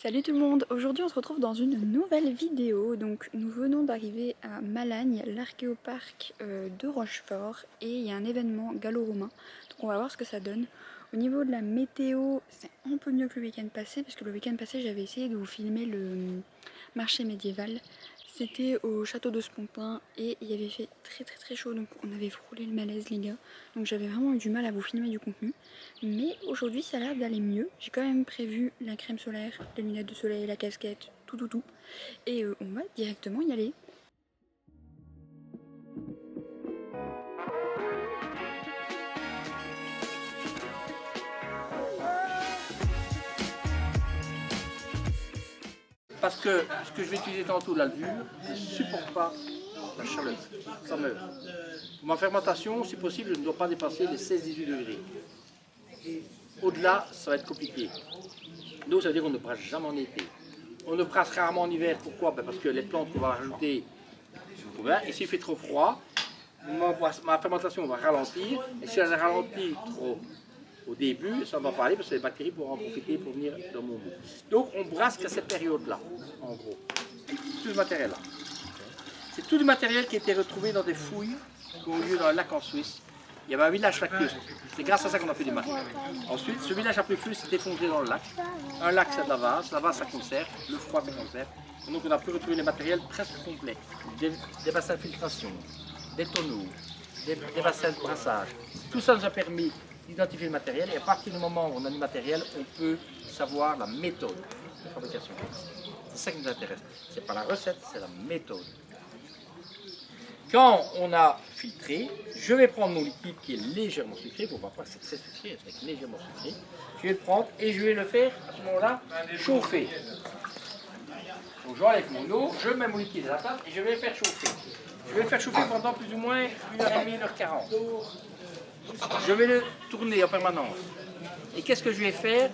Salut tout le monde, aujourd'hui on se retrouve dans une nouvelle vidéo. Donc nous venons d'arriver à Malagne, l'archéoparc de Rochefort, et il y a un événement gallo-romain, donc on va voir ce que ça donne. Au niveau de la météo, c'est un peu mieux que le week-end passé, parce que le week-end passé j'avais essayé de vous filmer le marché médiéval. C'était au château de Spompin et il avait fait très chaud, donc on avait frôlé le malaise les gars. Donc j'avais vraiment eu du mal à vous filmer du contenu. Mais aujourd'hui ça a l'air d'aller mieux. J'ai quand même prévu la crème solaire, les lunettes de soleil, la casquette, tout. Et on va directement y aller. Parce que ce que je vais utiliser tantôt, la levure, ne supporte pas la chaleur, ça meurt. Pour ma fermentation, si possible, je ne dois pas dépasser les 16-18 degrés. Au-delà, ça va être compliqué. Donc ça veut dire qu'on ne brasse jamais en été. On ne brasse rarement en hiver, pourquoi? Parce que les plantes qu'on va rajouter, et s'il fait trop froid, ma fermentation va ralentir, et si elle ralentit trop au début, ça ne va pas aller parce que les bactéries pourront en profiter pour venir dans mon mou. Donc on brasse qu'à cette période-là, en gros. Tout ce matériel-là. C'est tout le matériel qui a été retrouvé dans des fouilles qui ont eu lieu dans un lac en Suisse. Il y avait un village lacustre. C'est grâce à ça qu'on a fait des matériels. Ensuite, ce village lacustre s'est effondré dans le lac. Un lac, c'est de la vase ça conserve, le froid, ça conserve. Et donc on a pu retrouver les matériels presque complets. Des bassins de filtration, des tonneaux, des bassins de brassage. Tout ça nous a permis d'identifier le matériel, et à partir du moment où on a le matériel, on peut savoir la méthode de fabrication. C'est ça qui nous intéresse. Ce n'est pas la recette, c'est la méthode. Quand on a filtré, je vais prendre mon liquide qui est légèrement sucré, il ne faut pas croire que c'est très sucré, c'est légèrement sucré. Je vais le prendre et je vais le faire à ce moment-là chauffer. Donc j'enlève mon eau, je mets mon liquide à la table et je vais le faire chauffer. Je vais le faire chauffer pendant plus ou moins 1h30, 1h40. Je vais le tourner en permanence. Et qu'est-ce que je vais faire?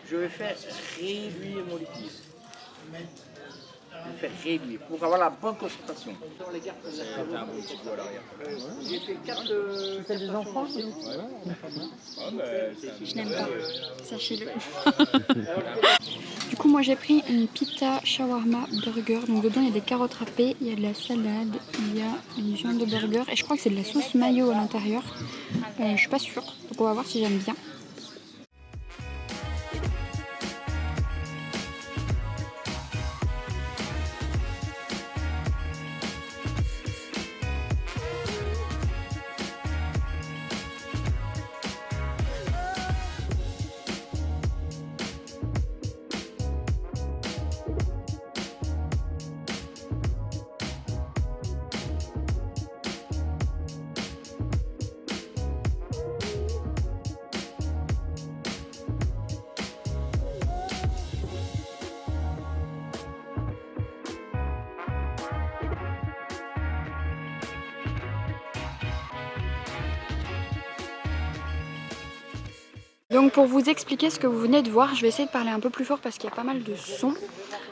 Je vais faire réduire mon liquide. Je vais faire réduire pour avoir la bonne concentration. J'ai fait 4... Tu fais des enfants? Je n'aime pas, sachez-le. Du coup moi j'ai pris une pita shawarma burger, donc dedans il y a des carottes râpées, il y a de la salade, il y a une viande de burger et je crois que c'est de la sauce mayo à l'intérieur. Je suis pas sûre, donc on va voir si j'aime bien. Donc pour vous expliquer ce que vous venez de voir, je vais essayer de parler un peu plus fort parce qu'il y a pas mal de sons.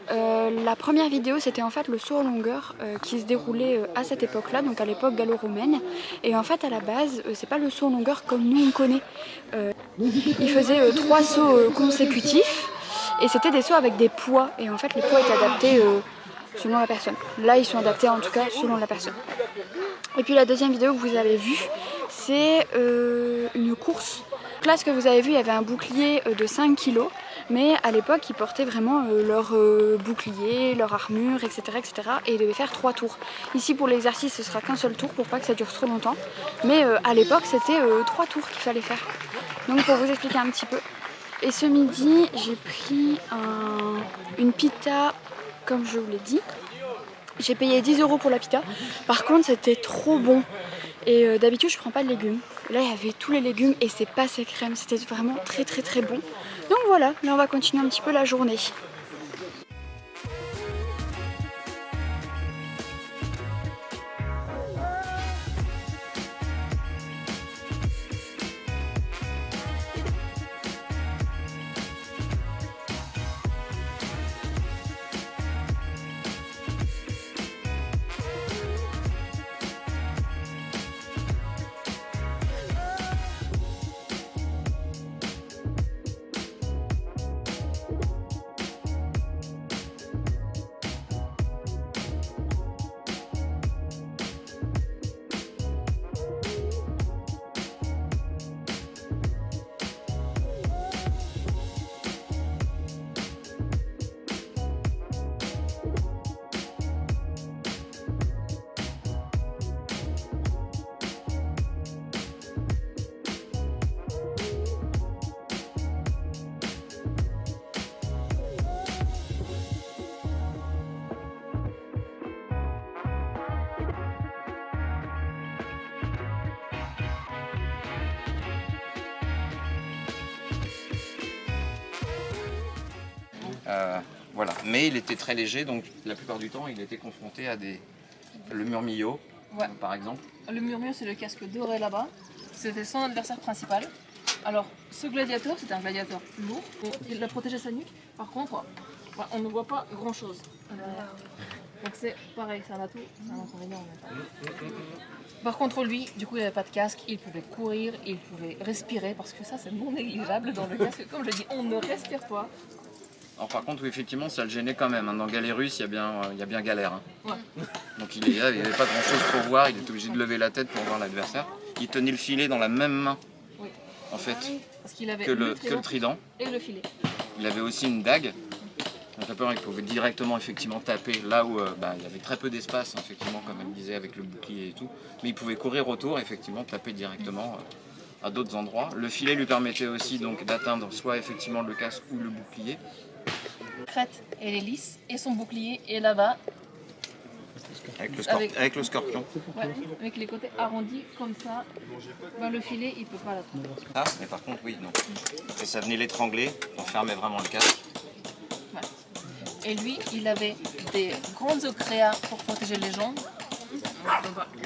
La première vidéo c'était en fait le saut en longueur qui se déroulait à cette époque-là, donc à l'époque gallo-romaine. Et en fait à la base c'est pas le saut en longueur comme nous on connaît. Il faisait 3 sauts consécutifs et c'était des sauts avec des poids. Et en fait les poids étaient adaptés selon la personne. Là ils sont adaptés en tout cas selon la personne. Et puis la deuxième vidéo que vous avez vue, c'est une course. Là, ce que vous avez vu, il y avait un bouclier de 5 kg, mais à l'époque, ils portaient vraiment leur bouclier, leur armure, etc., et ils devaient faire 3 tours. Ici, pour l'exercice, ce sera qu'un seul tour pour pas que ça dure trop longtemps, mais à l'époque, c'était 3 tours qu'il fallait faire. Donc, pour vous expliquer un petit peu. Et ce midi, j'ai pris une pita, comme je vous l'ai dit. J'ai payé 10 € pour la pita. Par contre, c'était trop bon. Et d'habitude, je prends pas de légumes. Là, il y avait tous les légumes et c'est passé crème. C'était vraiment très bon. Donc voilà, là, on va continuer un petit peu la journée. Voilà. Mais il était très léger, donc la plupart du temps, il était confronté à le murmillot, par exemple. Le murmure, c'est le casque doré là-bas. C'était son adversaire principal. Alors, ce gladiateur, c'était un gladiateur lourd. Il a protégé sa nuque. Par contre, on ne voit pas grand-chose. Donc c'est pareil, c'est un atout, c'est un inconvénient en même temps. Par contre, lui, du coup, il n'avait pas de casque. Il pouvait courir, il pouvait respirer, parce que ça, c'est non négligeable dans le casque. Comme je dis, on ne respire pas. Alors par contre, oui, effectivement, ça le gênait quand même. Dans Galérus, il y a bien galère. Ouais. Donc il n'y avait pas grand-chose pour voir. Il était obligé de lever la tête pour voir l'adversaire. Il tenait le filet dans la même main, en fait, Parce qu'il avait que le trident. et le filet. Il avait aussi une dague. Donc il pouvait directement effectivement taper là où il y avait très peu d'espace, effectivement, comme elle disait, avec le bouclier et tout. Mais il pouvait courir autour, effectivement, taper directement à d'autres endroits. Le filet lui permettait aussi donc d'atteindre soit effectivement le casque ou le bouclier. Crête, elle est lisse, et son bouclier est là-bas. Avec le scorpion. Ouais, avec les côtés arrondis comme ça. Le filet, il peut pas l'atteindre. Ah, mais par contre, oui, non. Et ça venait l'étrangler, on fermait vraiment le casque. Ouais. Et lui, il avait des grandes ocréas pour protéger les jambes,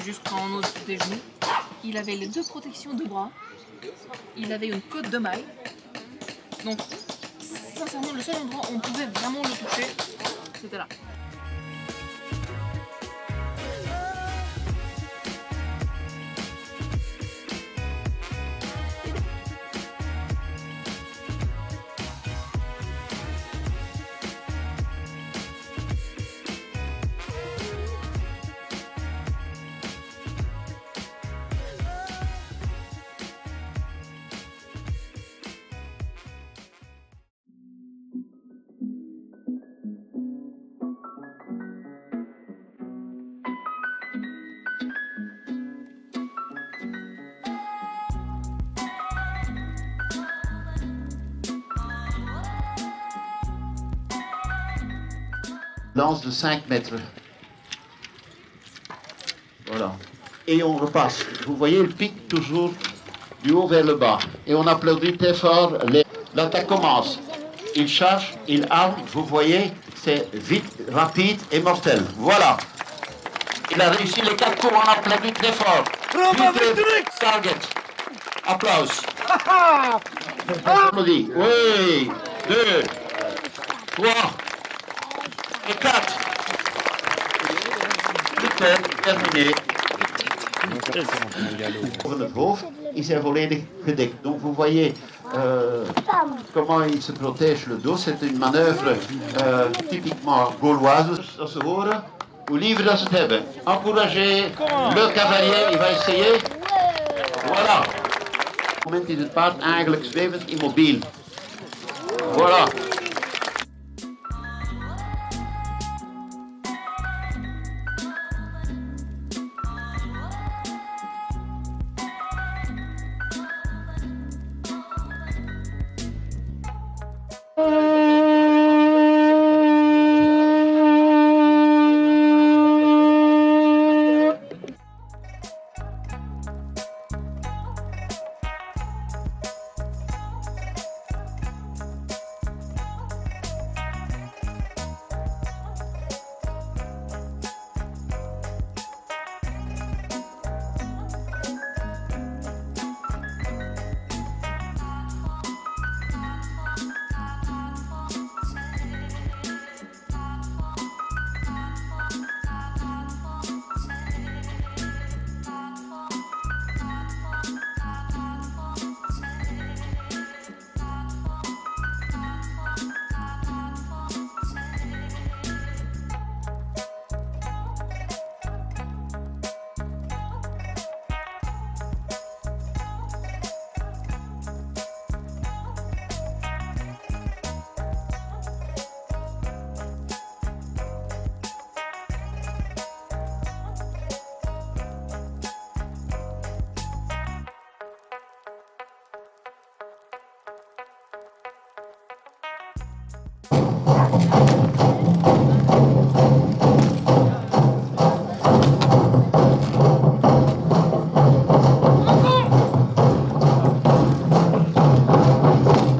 jusqu'en haut des genoux. Il avait les deux protections de bras. Il avait une côte de maille. Donc, sincèrement, le seul endroit où on pouvait vraiment le toucher, c'était là. Lance de 5 mètres. Voilà. Et on repasse. Vous voyez, il pique toujours du haut vers le bas. Et on applaudit très fort. L'attaque commence. Il charge, il arme. Vous voyez, c'est vite, rapide et mortel. Voilà. Il a réussi les 4 coups. On applaudit très fort. Target. Applaus. Applaudit. Oui. 2, 3. Et 4. Terminé. Over het hoofd is hij volledig gedekt. Donc vous voyez comment il se protège le dos. C'est une manœuvre typiquement gauloise. Dat ze horen, hoe liever dat ze het hebben. Encouragez le cavalier, il va essayer. Voilà. Op het moment is het paard eigenlijk zwevend immobiel. Voilà.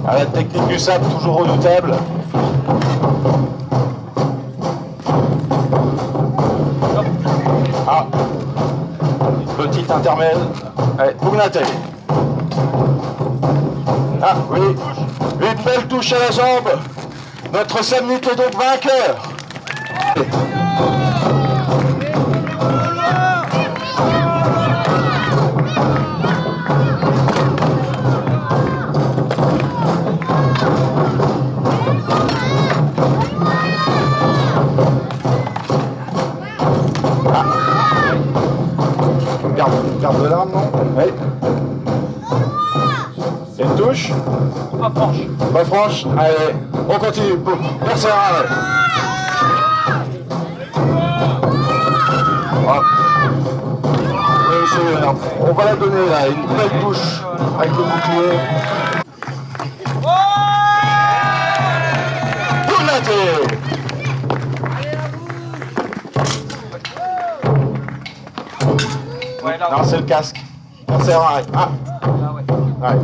La technique du sabre toujours redoutable. intermède. Allez, pugnate. Ah oui, une belle touche à la jambe. Notre Samnite est donc vainqueur. Garde de l'arme, non? Oui. Et une touche? Pas franche. Pas franche? Allez, on continue. Persévère. Ah. Oui, on va la donner là, une belle touche avec le bouclier. Pugnate! Non, c'est le casque. On sert à rien. Ah. Ouais.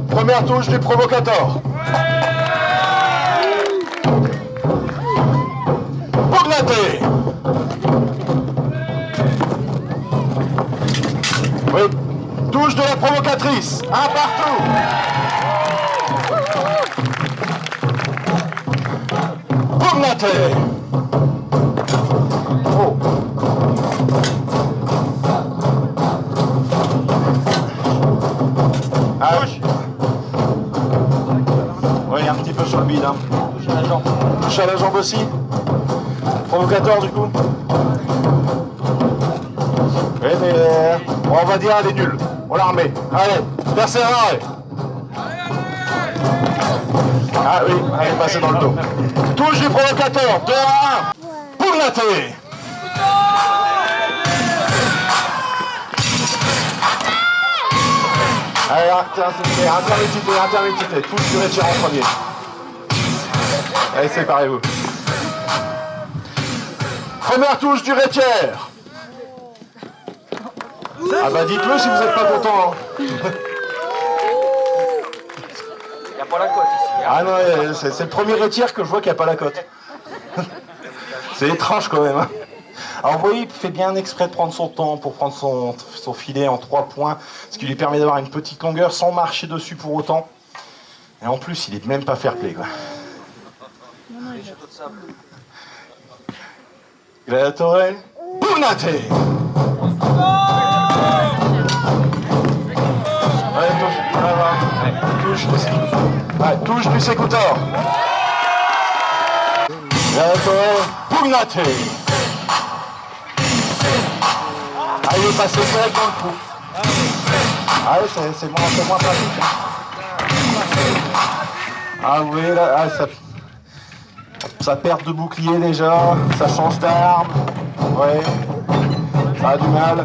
Première touche du provocateur. Pugnate. Oui. Touche de la provocatrice. Un partout. Pugnate. Oh. Touche. Oui, un petit peu sur le bide. Hein. Touche à la jambe. Touche à la jambe aussi. Provocateur du coup. Oui, mais on va dire elle est nulle. On la remet. Allez, persévère. Ah oui, elle est passée dans le dos. Touche du provocateur. 2 à 1. Pugnate. Allez, intermittité, touche du rétière en premier. Allez, séparez-vous. Première touche du rétière. Ah bah dites-le si vous n'êtes pas content. Il n'y a pas la cote ici. Ah non, c'est le premier rétière que je vois qu'il n'y a pas la cote. C'est étrange quand même. Hein. Alors vous voyez, il fait bien exprès de prendre son temps pour prendre son filet en 3 points, ce qui lui permet d'avoir une petite longueur sans marcher dessus pour autant. Et en plus, il est même pas fair-play quoi. Gladiatore, pugnate. Allez, touche du sécutor. Gladiatore, pugnate. Ah, il est passé direct dans le trou. Ah oui, c'est moins pratique. Hein. Ah oui, là, ah, ça perd de bouclier déjà, ça change d'arme. Ouais, ça a du mal.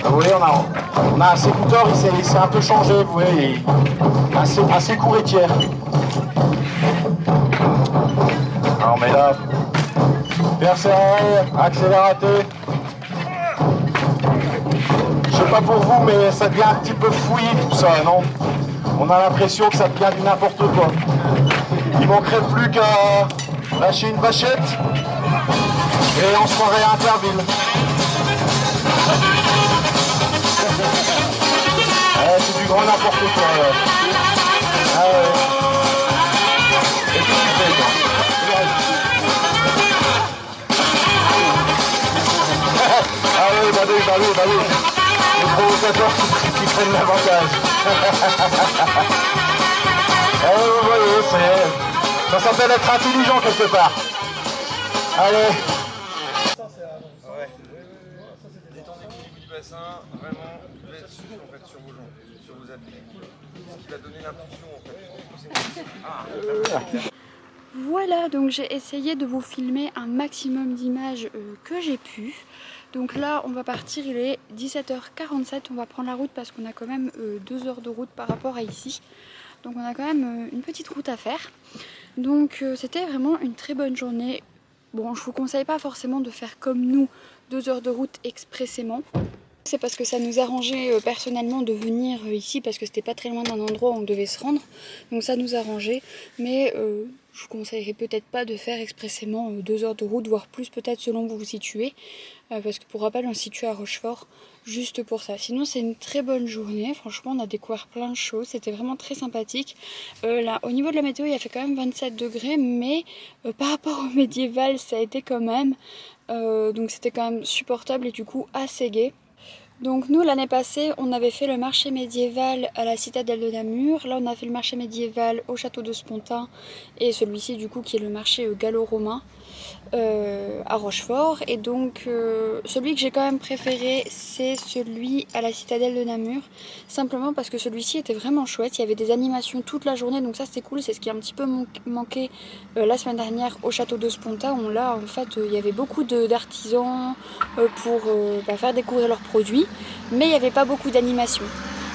Vous voyez, on a un sécutor, il s'est un peu changé, vous voyez, assez court et tiers. Alors mais là, persévérer, accélérater. Je sais pas pour vous, mais ça devient un petit peu fouillis tout ça, non? On a l'impression que ça devient du n'importe quoi. Il manquerait plus qu'à lâcher une vachette et on se croirait à Interville. C'est du grand n'importe quoi. Ah ouais. Et qu'est-ce que tu fais toi? Ah oui, bah oui. Les provocateurs qui prennent l'avantage. Vous voyez, ça s'appelle être intelligent quelque part. Allez. Détendez l'équilibre du bassin, vraiment, vous êtes souple en fait sur vos jambes, sur vos appuis. Ce qui va donner l'impulsion en fait. Voilà, donc j'ai essayé de vous filmer un maximum d'images que j'ai pu. Donc là, on va partir, il est 17h47, on va prendre la route parce qu'on a quand même 2 heures de route par rapport à ici. Donc on a quand même une petite route à faire. Donc c'était vraiment une très bonne journée. Bon, je vous conseille pas forcément de faire comme nous 2 heures de route expressément. C'est parce que ça nous arrangeait personnellement de venir ici parce que c'était pas très loin d'un endroit où on devait se rendre. Donc ça nous arrangeait, mais je vous conseillerais peut-être pas de faire expressément 2 heures de route, voire plus peut-être selon où vous vous situez. Parce que pour rappel on se situe à Rochefort juste pour ça. Sinon c'est une très bonne journée, franchement on a découvert plein de choses, c'était vraiment très sympathique. Là, au niveau de la météo il a fait quand même 27 degrés, mais par rapport au médiéval ça a été quand même, donc c'était quand même supportable et du coup assez gai. Donc nous l'année passée on avait fait le marché médiéval à la citadelle de Namur, là on a fait le marché médiéval au château de Spontin et celui-ci du coup qui est le marché gallo-romain à Rochefort. Et donc celui que j'ai quand même préféré c'est celui à la citadelle de Namur, simplement parce que celui-ci était vraiment chouette, il y avait des animations toute la journée donc ça c'était cool, c'est ce qui a un petit peu manqué la semaine dernière au château de Spontin où là en fait il y avait beaucoup d'artisans pour faire découvrir leurs produits, mais il n'y avait pas beaucoup d'animations.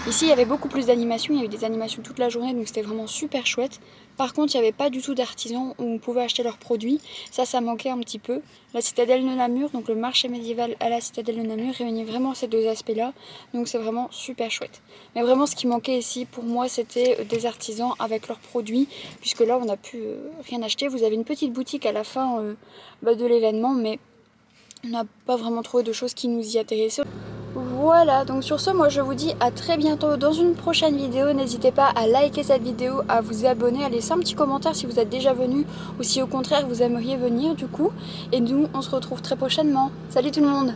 Ici il y avait beaucoup plus d'animations, il y avait des animations toute la journée donc c'était vraiment super chouette. Par contre il n'y avait pas du tout d'artisans où on pouvait acheter leurs produits, ça manquait un petit peu. La citadelle de Namur, donc le marché médiéval à la citadelle de Namur réunit vraiment ces 2 aspects là, donc c'est vraiment super chouette. Mais vraiment ce qui manquait ici pour moi c'était des artisans avec leurs produits, puisque là on n'a pu rien acheter. Vous avez une petite boutique à la fin de l'événement, mais on n'a pas vraiment trouvé de choses qui nous y intéressaient. Voilà, donc sur ce, moi je vous dis à très bientôt dans une prochaine vidéo. N'hésitez pas à liker cette vidéo, à vous abonner, à laisser un petit commentaire si vous êtes déjà venu ou si au contraire vous aimeriez venir du coup. Et nous, on se retrouve très prochainement. Salut tout le monde!